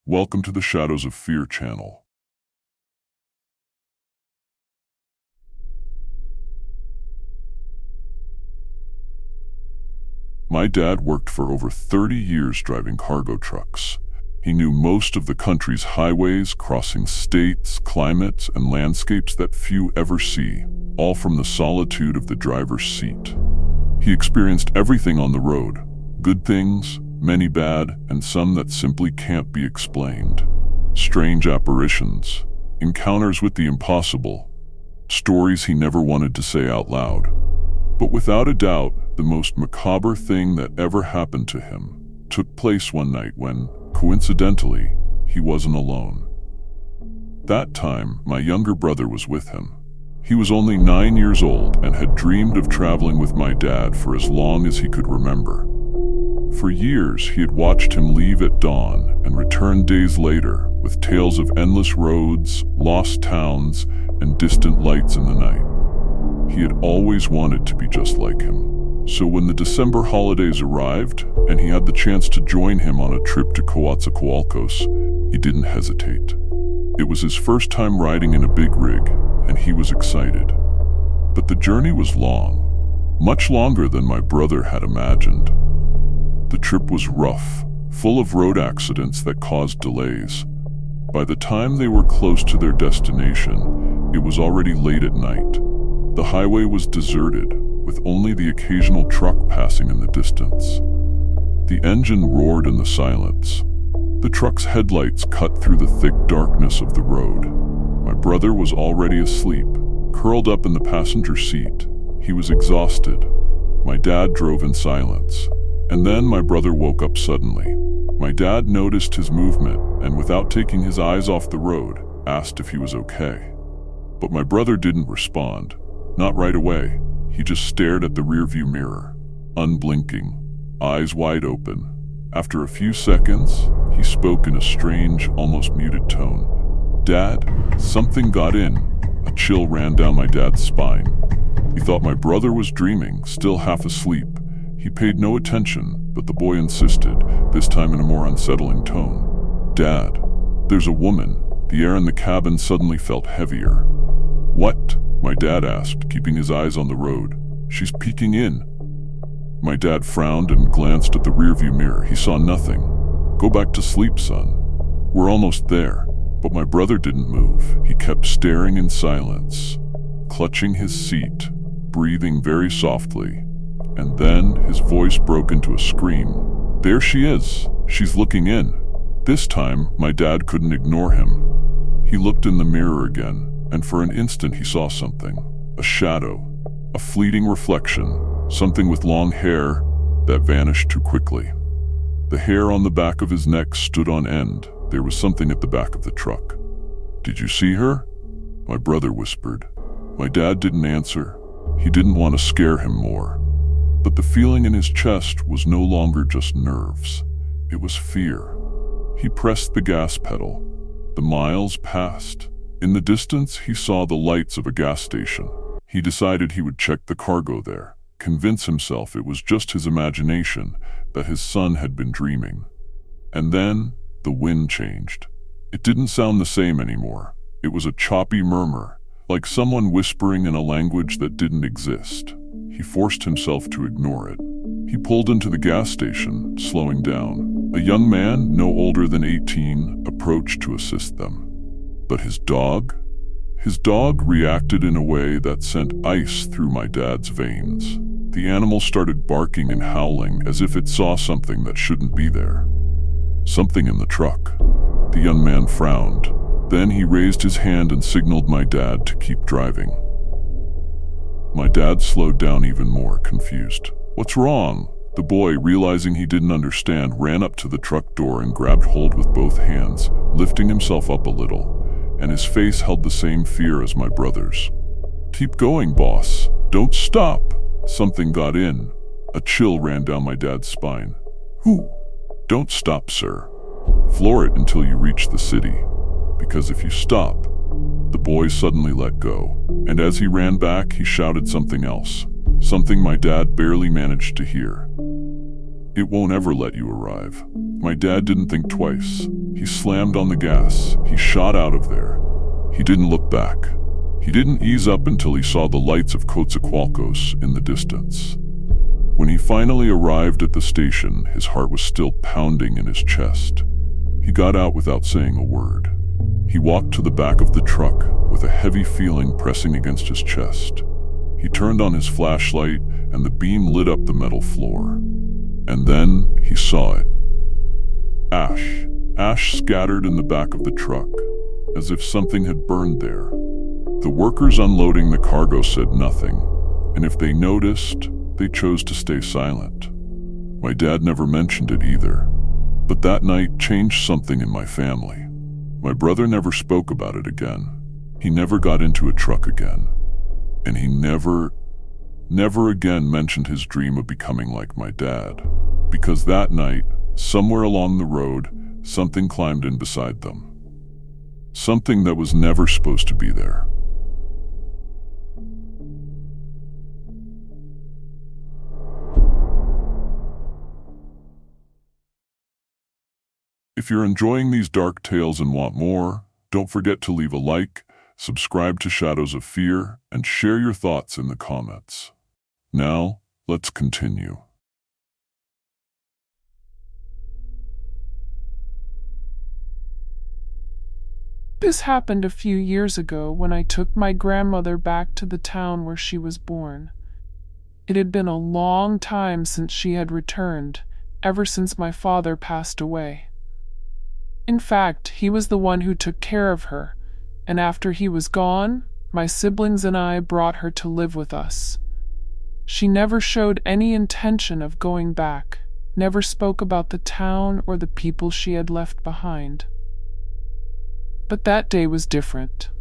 Welcome to the Shadows of Fear channel. My dad worked for over 30 years driving cargo trucks. He knew most of the country's highways, crossing states, climates, and landscapes that few ever see, all from the solitude of the driver's seat. He experienced everything on the road, good things, many bad, and some that simply can't be explained. Strange apparitions, encounters with the impossible, stories he never wanted to say out loud. But without a doubt, the most macabre thing that ever happened to him took place one night when, coincidentally, he wasn't alone. That time, my younger brother was with him. He was only 9 years old and had dreamed of traveling with my dad for as long as he could remember. For years, he had watched him leave at dawn and return days later with tales of endless roads, lost towns, and distant lights in the night. He had always wanted to be just like him. So when the December holidays arrived and he had the chance to join him on a trip to Coatzacoalcos, he didn't hesitate. It was his first time riding in a big rig, and he was excited. But the journey was long, much longer than my brother had imagined. The trip was rough, full of road accidents that caused delays. By the time they were close to their destination, it was already late at night. The highway was deserted, with only the occasional truck passing in the distance. The engine roared in the silence. The truck's headlights cut through the thick darkness of the road. My brother was already asleep, curled up in the passenger seat. He was exhausted. My dad drove in silence. And then my brother woke up suddenly. My dad noticed his movement and, without taking his eyes off the road, asked if he was okay. But my brother didn't respond. Not right away. He just stared at the rearview mirror, unblinking, eyes wide open. After a few seconds, he spoke in a strange, almost muted tone. "Dad, something got in." A chill ran down my dad's spine. He thought my brother was dreaming, still half asleep. He paid no attention, but the boy insisted, this time in a more unsettling tone. "Dad, there's a woman." The air in the cabin suddenly felt heavier. "What?" my dad asked, keeping his eyes on the road. "She's peeking in." My dad frowned and glanced at the rearview mirror. He saw nothing. "Go back to sleep, son. We're almost there." But my brother didn't move. He kept staring in silence, clutching his seat, breathing very softly. And then his voice broke into a scream. "There she is! She's looking in!" This time, my dad couldn't ignore him. He looked in the mirror again, and for an instant he saw something. A shadow. A fleeting reflection. Something with long hair that vanished too quickly. The hair on the back of his neck stood on end. There was something at the back of the truck. "Did you see her?" my brother whispered. My dad didn't answer. He didn't want to scare him more. But the feeling in his chest was no longer just nerves. It was fear. He pressed the gas pedal. The miles passed. In the distance, he saw the lights of a gas station. He decided he would check the cargo there, convince himself it was just his imagination, that his son had been dreaming. And then, the wind changed. It didn't sound the same anymore. It was a choppy murmur, like someone whispering in a language that didn't exist. He forced himself to ignore it. He pulled into the gas station, slowing down. A young man, no older than 18, approached to assist them. But his dog? His dog reacted in a way that sent ice through my dad's veins. The animal started barking and howling as if it saw something that shouldn't be there. Something in the truck. The young man frowned. Then he raised his hand and signaled my dad to keep driving. My dad slowed down even more, confused. "What's wrong?" The boy, realizing he didn't understand, ran up to the truck door and grabbed hold with both hands, lifting himself up a little, and his face held the same fear as my brother's. "Keep going, boss. Don't stop." Something got in. A chill ran down my dad's spine. "Who?" "Don't stop, sir. Floor it until you reach the city. Because if you stop..." The boy suddenly let go, and as he ran back, he shouted something else, something my dad barely managed to hear. "It won't ever let you arrive." My dad didn't think twice. He slammed on the gas. He shot out of there. He didn't look back. He didn't ease up until he saw the lights of Coatzacoalcos in the distance. When he finally arrived at the station, his heart was still pounding in his chest. He got out without saying a word. He walked to the back of the truck with a heavy feeling pressing against his chest. He turned on his flashlight and the beam lit up the metal floor. And then he saw it. Ash. Ash scattered in the back of the truck, as if something had burned there. The workers unloading the cargo said nothing, and if they noticed, they chose to stay silent. My dad never mentioned it either, but that night changed something in my family. My brother never spoke about it again. He never got into a truck again. And he never again mentioned his dream of becoming like my dad. Because that night, somewhere along the road, something climbed in beside them. Something that was never supposed to be there. If you're enjoying these dark tales and want more, don't forget to leave a like, subscribe to Shadows of Fear, and share your thoughts in the comments. Now, let's continue. This happened a few years ago when I took my grandmother back to the town where she was born. It had been a long time since she had returned, ever since my father passed away. In fact, he was the one who took care of her, and after he was gone, my siblings and I brought her to live with us. She never showed any intention of going back, never spoke about the town or the people she had left behind. But that day was different.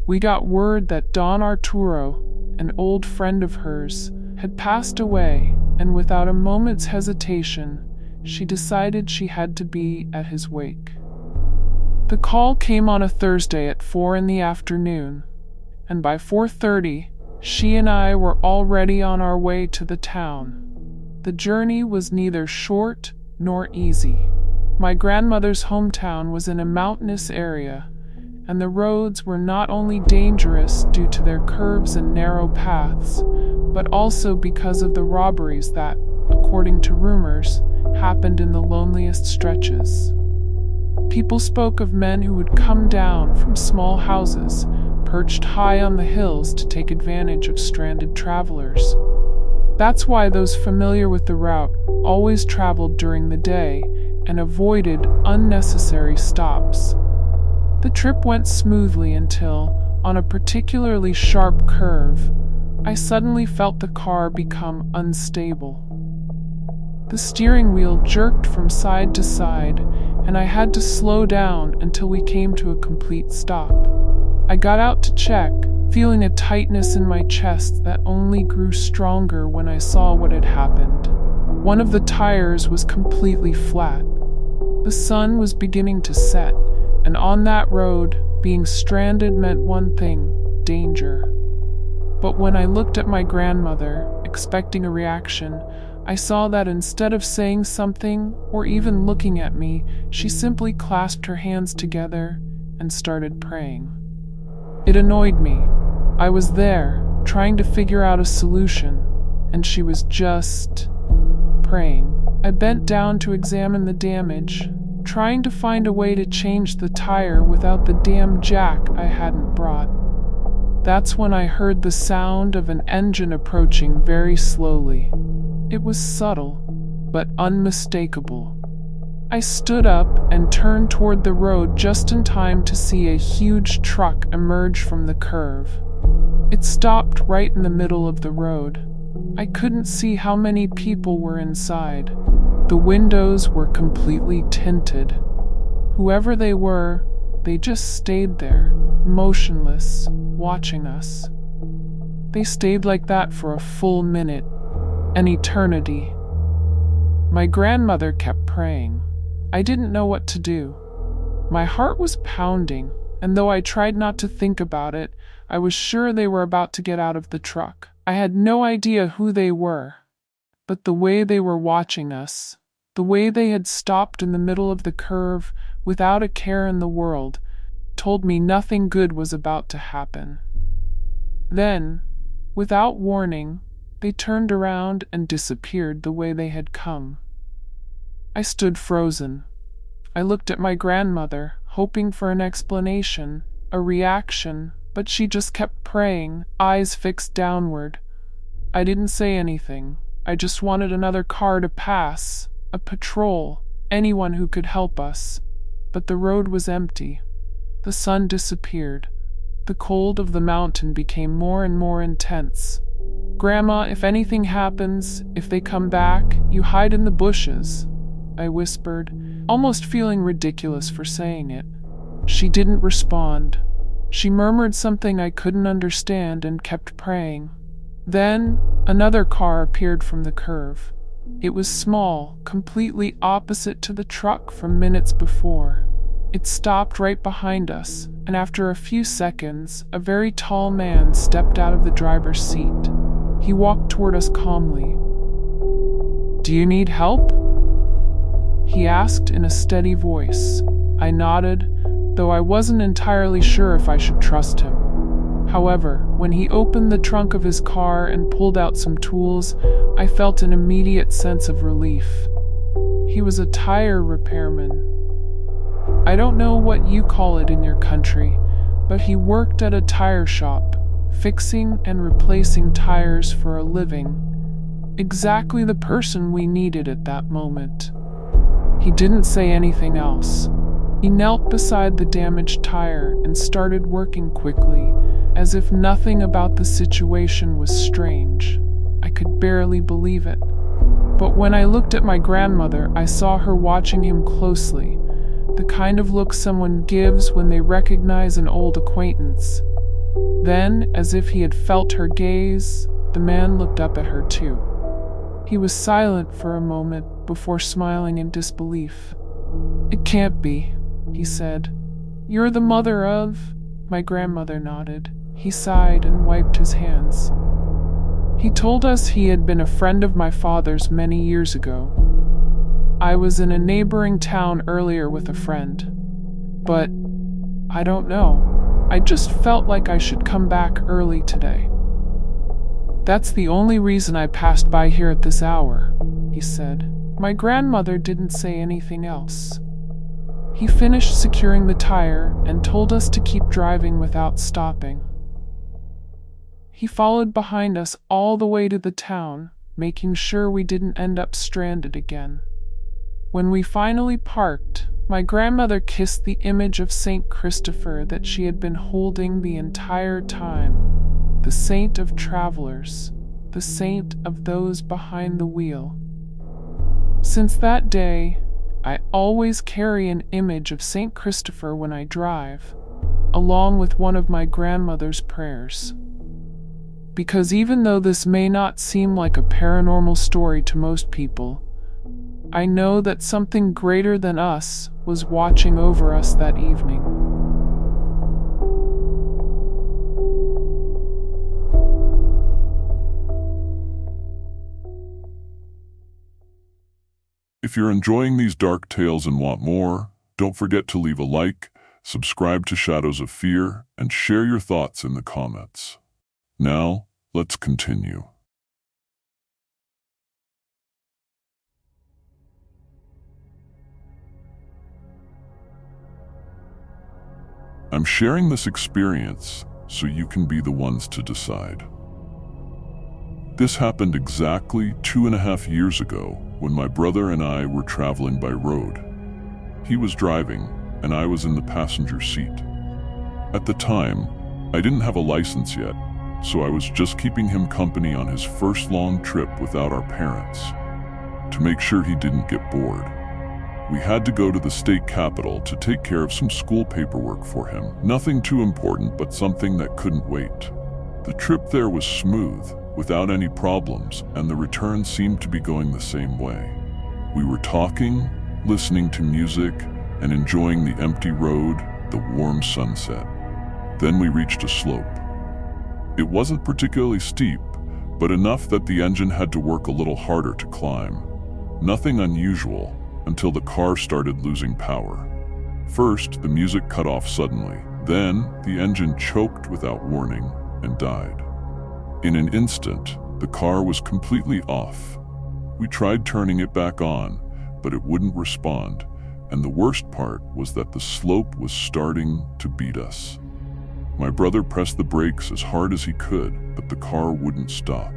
We got word that Don Arturo, an old friend of hers, had passed away, and without a moment's hesitation, she decided she had to be at his wake. The call came on a Thursday at 4 in the afternoon, and by 4:30, she and I were already on our way to the town. The journey was neither short nor easy. My grandmother's hometown was in a mountainous area, and the roads were not only dangerous due to their curves and narrow paths, but also because of the robberies that, according to rumors, happened in the loneliest stretches. People spoke of men who would come down from small houses, perched high on the hills to take advantage of stranded travelers. That's why those familiar with the route always traveled during the day and avoided unnecessary stops. The trip went smoothly until, on a particularly sharp curve, I suddenly felt the car become unstable. The steering wheel jerked from side to side, and I had to slow down until we came to a complete stop. I got out to check, feeling a tightness in my chest that only grew stronger when I saw what had happened. One of the tires was completely flat. The sun was beginning to set, and on that road, being stranded meant one thing: danger. But when I looked at my grandmother, expecting a reaction, I saw that instead of saying something or even looking at me, she simply clasped her hands together and started praying. It annoyed me. I was there, trying to figure out a solution, and she was just praying. I bent down to examine the damage, trying to find a way to change the tire without the damn jack I hadn't brought. That's when I heard the sound of an engine approaching very slowly. It was subtle, but unmistakable. I stood up and turned toward the road just in time to see a huge truck emerge from the curve. It stopped right in the middle of the road. I couldn't see how many people were inside. The windows were completely tinted. Whoever they were, they just stayed there, motionless, watching us. They stayed like that for a full minute, an eternity. My grandmother kept praying. I didn't know what to do. My heart was pounding, and though I tried not to think about it, I was sure they were about to get out of the truck. I had no idea who they were, but the way they were watching us, the way they had stopped in the middle of the curve, without a care in the world, told me nothing good was about to happen. Then, without warning, they turned around and disappeared the way they had come. I stood frozen. I looked at my grandmother, hoping for an explanation, a reaction, but she just kept praying, eyes fixed downward. I didn't say anything. I just wanted another car to pass, a patrol, anyone who could help us. But the road was empty. The sun disappeared. The cold of the mountain became more and more intense. "Grandma, if anything happens, if they come back, you hide in the bushes," I whispered, almost feeling ridiculous for saying it. She didn't respond. She murmured something I couldn't understand and kept praying. Then, another car appeared from the curve. It was small, completely opposite to the truck from minutes before. It stopped right behind us, and after a few seconds, a very tall man stepped out of the driver's seat. He walked toward us calmly. "Do you need help?" he asked in a steady voice. I nodded, though I wasn't entirely sure if I should trust him. However, when he opened the trunk of his car and pulled out some tools, I felt an immediate sense of relief. He was a tire repairman. I don't know what you call it in your country, but he worked at a tire shop, fixing and replacing tires for a living. Exactly the person we needed at that moment. He didn't say anything else. He knelt beside the damaged tire and started working quickly, as if nothing about the situation was strange. I could barely believe it. But when I looked at my grandmother, I saw her watching him closely, the kind of look someone gives when they recognize an old acquaintance. Then, as if he had felt her gaze, the man looked up at her too. He was silent for a moment before smiling in disbelief. "It can't be," he said. "You're the mother of—" My grandmother nodded. He sighed and wiped his hands. "He told us he had been a friend of my father's many years ago. I was in a neighboring town earlier with a friend. But, I don't know. I just felt like I should come back early today. That's the only reason I passed by here at this hour," he said. My grandmother didn't say anything else. He finished securing the tire and told us to keep driving without stopping. He followed behind us all the way to the town, making sure we didn't end up stranded again. When we finally parked, my grandmother kissed the image of Saint Christopher that she had been holding the entire time. The saint of travelers, the saint of those behind the wheel. Since that day, I always carry an image of Saint Christopher when I drive, along with one of my grandmother's prayers. Because even though this may not seem like a paranormal story to most people, I know that something greater than us was watching over us that evening. If you're enjoying these dark tales and want more, don't forget to leave a like, subscribe to Shadows of Fear, and share your thoughts in the comments. Now, let's continue. I'm sharing this experience so you can be the ones to decide. This happened exactly 2.5 years ago when my brother and I were traveling by road. He was driving and I was in the passenger seat. At the time, I didn't have a license yet, so I was just keeping him company on his first long trip without our parents, to make sure he didn't get bored. We had to go to the state capital to take care of some school paperwork for him. Nothing too important, but something that couldn't wait. The trip there was smooth, without any problems, and the return seemed to be going the same way. We were talking, listening to music, and enjoying the empty road, the warm sunset. Then we reached a slope. It wasn't particularly steep, but enough that the engine had to work a little harder to climb. Nothing unusual, until the car started losing power. First, the music cut off suddenly. Then, the engine choked without warning and died. In an instant, the car was completely off. We tried turning it back on, but it wouldn't respond, and the worst part was that the slope was starting to beat us. My brother pressed the brakes as hard as he could, but the car wouldn't stop.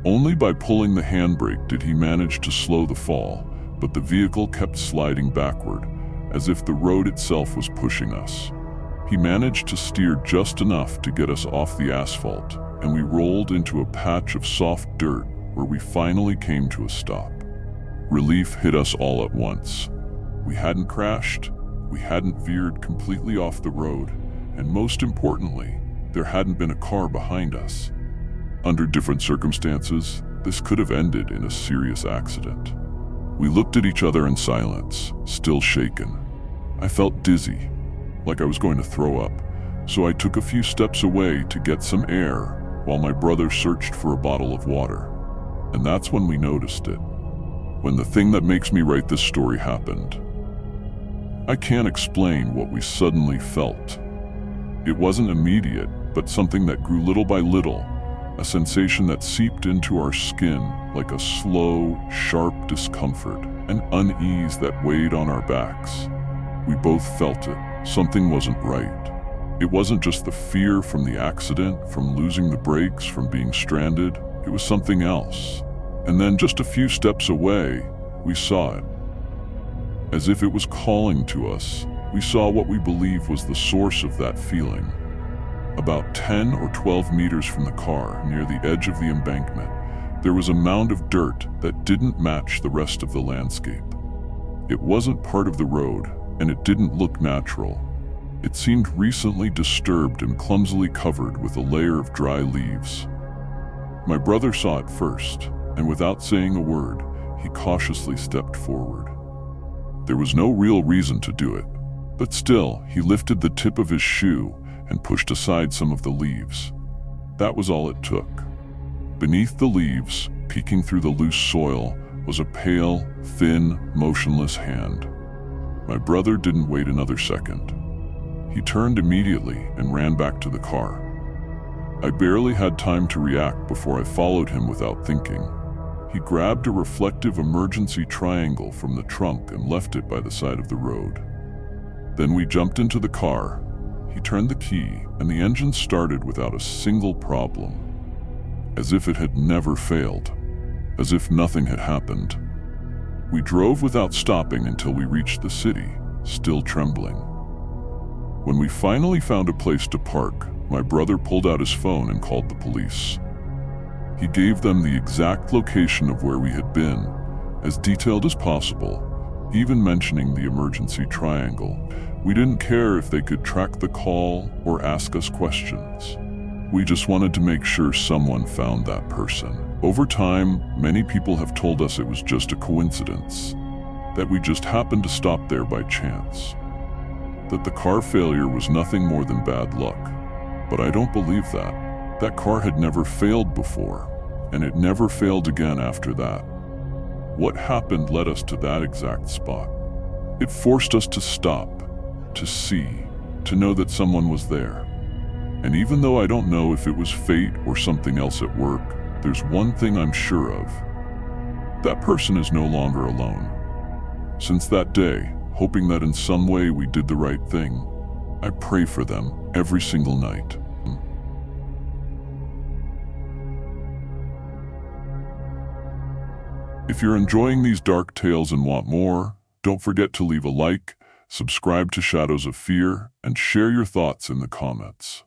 Only by pulling the handbrake did he manage to slow the fall, but the vehicle kept sliding backward, as if the road itself was pushing us. He managed to steer just enough to get us off the asphalt, and we rolled into a patch of soft dirt where we finally came to a stop. Relief hit us all at once. We hadn't crashed, we hadn't veered completely off the road, and most importantly, there hadn't been a car behind us. Under different circumstances, this could have ended in a serious accident. We looked at each other in silence, still shaken. I felt dizzy, like I was going to throw up, so I took a few steps away to get some air while my brother searched for a bottle of water. And that's when we noticed it. When the thing that makes me write this story happened. I can't explain what we suddenly felt. It wasn't immediate, but something that grew little by little, a sensation that seeped into our skin like a slow, sharp discomfort, an unease that weighed on our backs. We both felt it. Something wasn't right. It wasn't just the fear from the accident, from losing the brakes, from being stranded. It was something else. And then just a few steps away, we saw it. As if it was calling to us, we saw what we believe was the source of that feeling. About 10 or 12 meters from the car, near the edge of the embankment, there was a mound of dirt that didn't match the rest of the landscape. It wasn't part of the road, and it didn't look natural. It seemed recently disturbed and clumsily covered with a layer of dry leaves. My brother saw it first, and without saying a word, he cautiously stepped forward. There was no real reason to do it, but still, he lifted the tip of his shoe and pushed aside some of the leaves. That was all it took. Beneath the leaves, peeking through the loose soil, was a pale, thin, motionless hand. My brother didn't wait another second. He turned immediately and ran back to the car. I barely had time to react before I followed him without thinking. He grabbed a reflective emergency triangle from the trunk and left it by the side of the road. Then we jumped into the car. He turned the key, and the engine started without a single problem. As if it had never failed. As if nothing had happened. We drove without stopping until we reached the city, still trembling. When we finally found a place to park, my brother pulled out his phone and called the police. He gave them the exact location of where we had been, as detailed as possible, even mentioning the emergency triangle. We didn't care if they could track the call or ask us questions. We just wanted to make sure someone found that person. Over time, many people have told us it was just a coincidence, that we just happened to stop there by chance, that the car failure was nothing more than bad luck. But I don't believe that. That car had never failed before, and it never failed again after that. What happened led us to that exact spot. It forced us to stop, to see, to know that someone was there. And even though I don't know if it was fate or something else at work, there's one thing I'm sure of. That person is no longer alone. Since that day, hoping that in some way we did the right thing, I pray for them every single night. If you're enjoying these dark tales and want more, don't forget to leave a like, subscribe to Shadows of Fear, and share your thoughts in the comments.